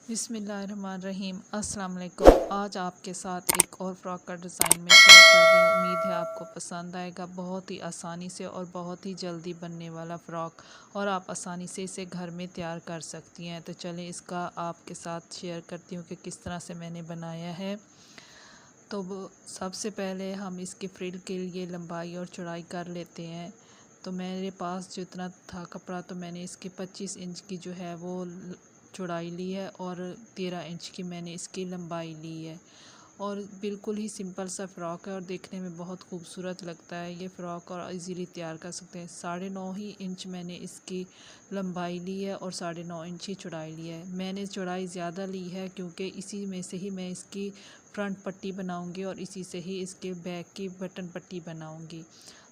बिस्मिल्लाहिर्रहमानिर्रहीम। अस्सलाम वालेकुम। आज आपके साथ एक और फ़्रॉक का डिज़ाइन में शेयर कर रही हूँ। उम्मीद है आपको पसंद आएगा। बहुत ही आसानी से और बहुत ही जल्दी बनने वाला फ़्रॉक, और आप आसानी से इसे घर में तैयार कर सकती हैं। तो चलें इसका आपके साथ शेयर करती हूँ कि किस तरह से मैंने बनाया है। तो सबसे पहले हम इसके फ्रिल के लिए लंबाई और चौड़ाई कर लेते हैं। तो मेरे पास जितना था कपड़ा, तो मैंने इसकी 25 इंच की जो है वो चौड़ाई ली है और 13 इंच की मैंने इसकी लंबाई ली है। और बिल्कुल ही सिंपल सा फ़्रॉक है और देखने में बहुत खूबसूरत लगता है ये फ़्रॉक, और इजीली तैयार कर सकते हैं। 9.5 ही इंच मैंने इसकी लंबाई ली है और 9.5 इंच ही चौड़ाई ली है। मैंने चौड़ाई ज़्यादा ली है क्योंकि इसी में से ही मैं इसकी फ्रंट पट्टी बनाऊंगी और इसी से ही इसके बैक की बटन पट्टी बनाऊंगी।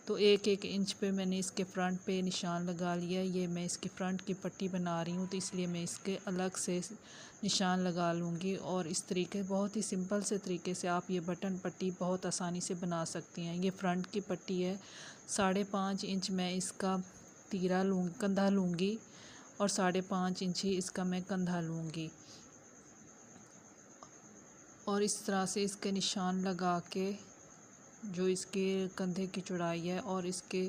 तो 1-1 इंच पे मैंने इसके फ्रंट पे निशान लगा लिया। ये मैं इसकी फ़्रंट की पट्टी बना रही हूँ, तो इसलिए मैं इसके अलग से निशान लगा लूँगी। और इस तरीके बहुत ही सिंपल से तरीके से आप ये बटन पट्टी बहुत आसानी से बना सकती हैं। ये फ्रंट की पट्टी है। 5.5 इंच मैं इसका तीरा कंधा लूँगी और 5.5 इंच ही इसका मैं कंधा लूँगी। और इस तरह से इसके निशान लगा के जो इसके कंधे की चौड़ाई है और इसके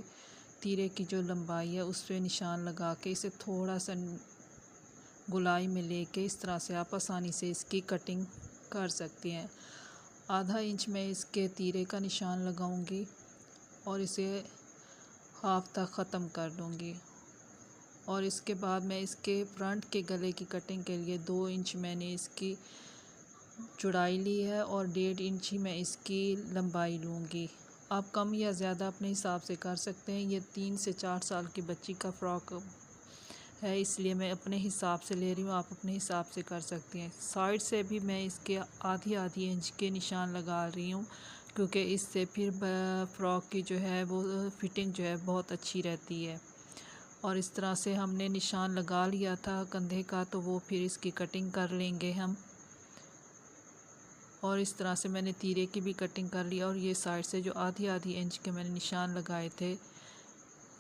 तीरे की जो लंबाई है उस पर निशान लगा के इसे थोड़ा सा गुलाई में लेके इस तरह से आप आसानी से इसकी कटिंग कर सकती हैं। ½ इंच मैं इसके तीरे का निशान लगाऊंगी और इसे हाफ तक ख़त्म कर दूंगी। और इसके बाद मैं इसके फ्रंट के गले की कटिंग के लिए 2 इंच मैंने इसकी चौड़ाई ली है और 1.5 इंच ही मैं इसकी लंबाई लूँगी। आप कम या ज़्यादा अपने हिसाब से कर सकते हैं। ये 3 से 4 साल की बच्ची का फ़्रॉक है, इसलिए मैं अपने हिसाब से ले रही हूँ। आप अपने हिसाब से कर सकती हैं। साइड से भी मैं इसके आधी इंच के निशान लगा रही हूँ, क्योंकि इससे फिर फ़्रॉक की जो है वो फिटिंग जो है बहुत अच्छी रहती है। और इस तरह से हमने निशान लगा लिया था कंधे का, तो वो फिर इसकी कटिंग कर लेंगे हम। और इस तरह से मैंने तीरे की भी कटिंग कर ली। और ये साइड से जो आधी इंच के मैंने निशान लगाए थे,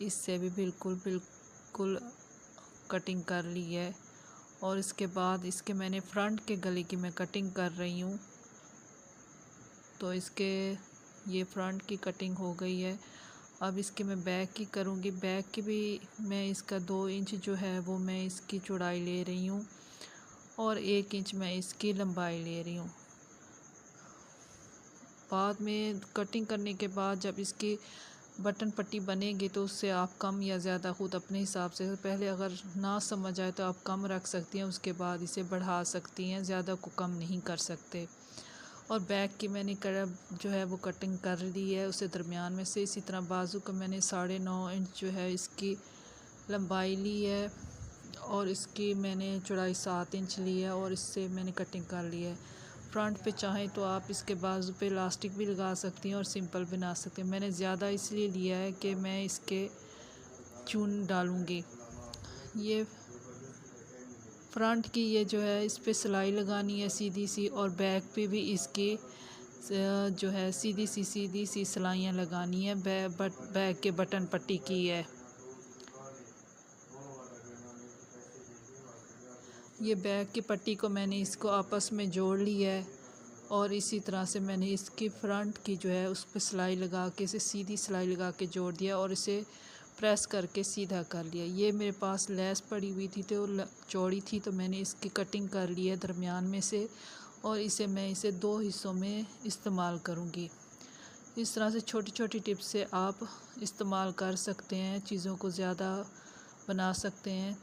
इससे भी बिल्कुल कटिंग कर ली है। और इसके बाद इसके मैंने फ्रंट के गले की मैं कटिंग कर रही हूँ। तो इसके ये फ्रंट की कटिंग हो गई है। अब इसके मैं बैक की करूँगी। बैक की भी मैं इसका 2 इंच जो है वो मैं इसकी चौड़ाई ले रही हूँ और 1 इंच मैं इसकी लंबाई ले रही हूँ। बाद में कटिंग करने के बाद जब इसकी बटन पट्टी बनेगी तो उससे आप कम या ज़्यादा खुद अपने हिसाब से, पहले अगर ना समझ आए तो आप कम रख सकती हैं, उसके बाद इसे बढ़ा सकती हैं, ज़्यादा को कम नहीं कर सकते। और बैक की मैंने जो है वो कटिंग कर ली है उसे दरमियान में से। इसी तरह बाजू का मैंने 9.5 इंच जो है इसकी लंबाई ली है और इसकी मैंने चौड़ाई 7 इंच ली है और इससे मैंने कटिंग कर ली है। फ्रंट पे चाहें तो आप इसके बाजू पे इलास्टिक भी लगा सकती हैं और सिंपल बना सकते हैं। मैंने ज़्यादा इसलिए लिया है कि मैं इसके चून डालूँगी। ये फ्रंट की ये जो है इस पे सिलाई लगानी है सीधी सी, और बैक पे भी इसकी जो है सीधी सी सिलाइयाँ लगानी है। बैक के बटन पट्टी की है। ये बैक की पट्टी को मैंने इसको आपस में जोड़ लिया है और इसी तरह से मैंने इसकी फ्रंट की जो है उस पर सिलाई लगा के इसे सीधी सिलाई लगा के जोड़ दिया और इसे प्रेस करके सीधा कर लिया। ये मेरे पास लेस पड़ी हुई थी तो चौड़ी थी, तो मैंने इसकी कटिंग कर ली है दरमियान में से, और मैं इसे 2 हिस्सों में इस्तेमाल करूँगी। इस तरह से छोटी छोटी टिप्स से आप इस्तेमाल कर सकते हैं, चीज़ों को ज़्यादा बना सकते हैं।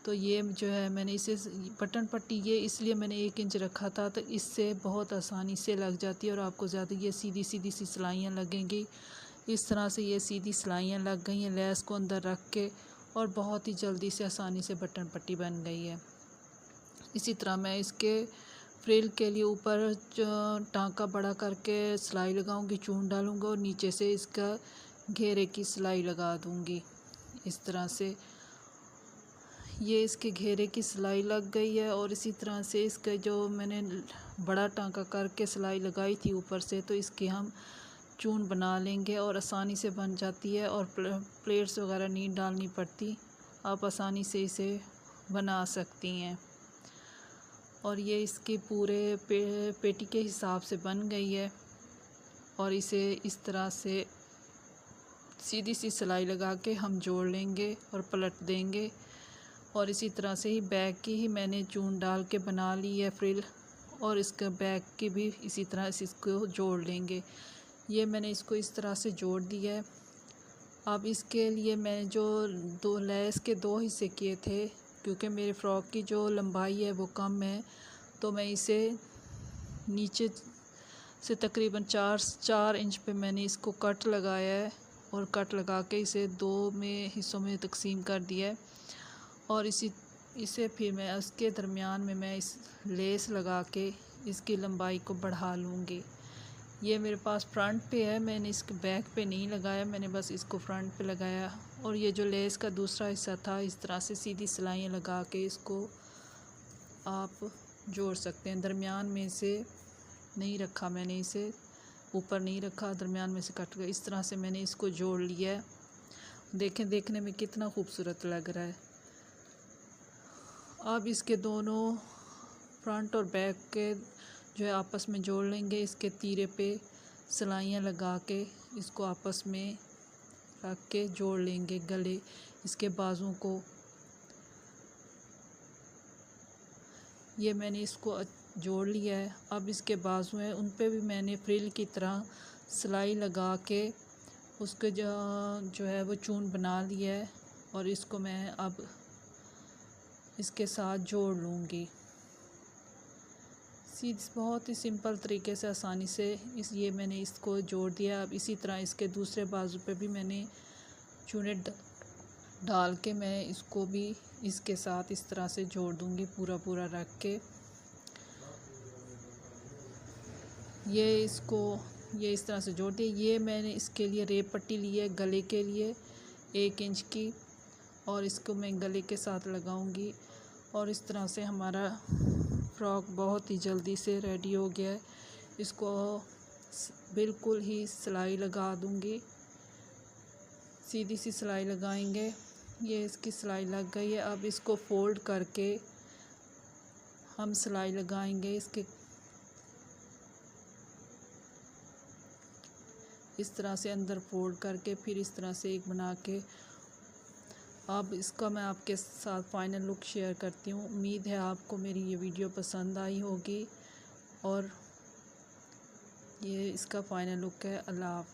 तो ये जो है मैंने इसे बटन पट्टी ये इसलिए मैंने 1 इंच रखा था, तो इससे बहुत आसानी से लग जाती है और आपको ज़्यादा ये सीधी सी सिलाइयाँ लगेंगी। इस तरह से ये सीधी सिलाइयाँ लग गई हैं लेस को अंदर रख के, और बहुत ही जल्दी से आसानी से बटन पट्टी बन गई है। इसी तरह मैं इसके फ्रिल के लिए ऊपर टाँका बड़ा करके सिलाई लगाऊंगी, चून डालूंगा और नीचे से इसका घेरे की सिलाई लगा दूंगी। इस तरह से ये इसके घेरे की सिलाई लग गई है। और इसी तरह से इसका जो मैंने बड़ा टाँका करके सिलाई लगाई थी ऊपर से, तो इसकी हम चून बना लेंगे और आसानी से बन जाती है और प्लेट्स वगैरह नहीं डालनी पड़ती, आप आसानी से इसे बना सकती हैं। और ये इसके पूरे पेटी के हिसाब से बन गई है। और इसे इस तरह से सीधी सी सिलाई लगा के हम जोड़ लेंगे और पलट देंगे। और इसी तरह से ही बैक की ही मैंने चून डाल के बना ली है फ्रिल, और इसका बैक की भी इसी तरह से इसको जोड़ लेंगे। ये मैंने इसको इस तरह से जोड़ दिया है। अब इसके लिए मैंने जो दो लेस के दो हिस्से किए थे, क्योंकि मेरे फ़्रॉक की जो लंबाई है वो कम है, तो मैं इसे नीचे से तकरीबन 4 इंच पे मैंने इसको कट लगाया है। और कट लगा के इसे 2 हिस्सों में तकसीम कर दिया है। और इसे फिर मैं उसके दरमियान में मैं इस लेस लगा के इसकी लंबाई को बढ़ा लूँगी। ये मेरे पास फ्रंट पे है, मैंने इसके बैक पे नहीं लगाया, मैंने बस इसको फ्रंट पे लगाया। और ये जो लेस का दूसरा हिस्सा था, इस तरह से सीधी सिलाइयाँ लगा के इसको आप जोड़ सकते हैं। दरमियान में से नहीं रखा मैंने, इसे ऊपर नहीं रखा, दरमियान में से कट गया। इस तरह से मैंने इसको जोड़ लिया है। देखें, देखने में कितना खूबसूरत लग रहा है। अब इसके दोनों फ्रंट और बैक के जो है आपस में जोड़ लेंगे। इसके तीरे पे सिलाइयाँ लगा के इसको आपस में रख के जोड़ लेंगे। गले इसके बाजू को, ये मैंने इसको जोड़ लिया है। अब इसके बाजू हैं, उन पे भी मैंने फ्रिल की तरह सिलाई लगा के उसके जो है वो चून बना लिया है। और इसको मैं अब इसके साथ जोड़ लूँगी। बहुत ही सिंपल तरीके से, आसानी से ये मैंने इसको जोड़ दिया। अब इसी तरह इसके दूसरे बाजू पे भी मैंने चूने डाल के मैं इसको भी इसके साथ इस तरह से जोड़ दूँगी, पूरा पूरा रख के। ये इस तरह से जोड़ दिया। ये मैंने इसके लिए रेप पट्टी ली है गले के लिए 1 इंच की, और इसको मैं गले के साथ लगाऊंगी। और इस तरह से हमारा फ़्रॉक बहुत ही जल्दी से रेडी हो गया है। इसको बिल्कुल ही सिलाई लगा दूंगी, सीधी सी सिलाई लगाएंगे। ये इसकी सिलाई लग गई है। अब इसको फ़ोल्ड करके हम सिलाई लगाएंगे इसके इस तरह से अंदर फोल्ड करके, फिर इस तरह से एक बना के। अब इसका मैं आपके साथ फ़ाइनल लुक शेयर करती हूँ। उम्मीद है आपको मेरी ये वीडियो पसंद आई होगी। और ये इसका फ़ाइनल लुक है। अल्लाह हाफ़िज़।